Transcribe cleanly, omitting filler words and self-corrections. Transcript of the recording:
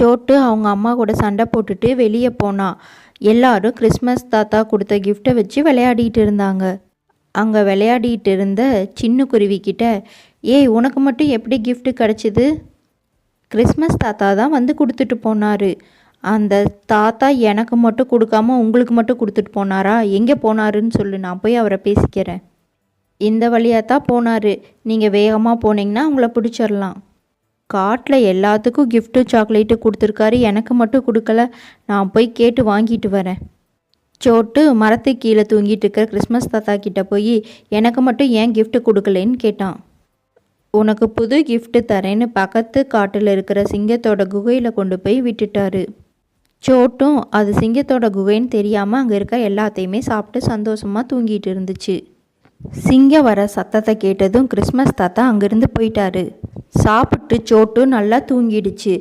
சோட்டு அவங்க அம்மா கூட சண்டை போட்டுட்டு வெளியே போனான். எல்லாரும் கிறிஸ்மஸ் தாத்தா கொடுத்த கிஃப்டை வச்சு விளையாடிட்டு இருந்தாங்க. அங்கே விளையாடிட்டு இருந்த சின்ன குருவிக்கிட்ட, ஏய் உனக்கு மட்டும் எப்படி கிஃப்ட் கிடச்சிது? கிறிஸ்மஸ் தாத்தா தான் வந்து கொடுத்துட்டு போனார். அந்த தாத்தா எனக்கு மட்டும் கொடுக்காம உங்களுக்கு மட்டும் கொடுத்துட்டு போனாரா? எங்கே போனாருன்னு சொல்லு, நான் போய் அவரை பேசிக்கிறேன். இந்த வழியாக தான் போனார். நீங்கள் வேகமாக போனீங்கன்னா அவங்கள பிடிச்சிடலாம். காட்டில் எல்லாத்துக்கும் கிஃப்ட்டு சாக்லேட்டு கொடுத்துருக்காரு, எனக்கு மட்டும் கொடுக்கல. நான் போய் கேட்டு வாங்கிட்டு வரேன். சோட்டு மரத்துக்கு கீழே தூங்கிட்டு இருக்கிற கிறிஸ்மஸ் தாத்தா கிட்ட போய், எனக்கு மட்டும் ஏன் கிஃப்ட்டு கொடுக்கலன்னு கேட்டான். உனக்கு புது கிஃப்ட்டு தரேன்னு பக்கத்து காட்டில் இருக்கிற சிங்கத்தோட குகையில் கொண்டு போய் விட்டுட்டாரு. சோட்டும் அது சிங்கத்தோட குகைன்னு தெரியாமல் அங்கே இருக்க எல்லாத்தையுமே சாப்பிட்டு சந்தோஷமாக தூங்கிட்டு இருந்துச்சு. சிங்கம் வர சத்தத்தை கேட்டதும் கிறிஸ்மஸ் தாத்தா அங்கேருந்து போயிட்டாரு. சாப்பிட்டு சோட்டு நல்லா தூங்கிடுச்சு.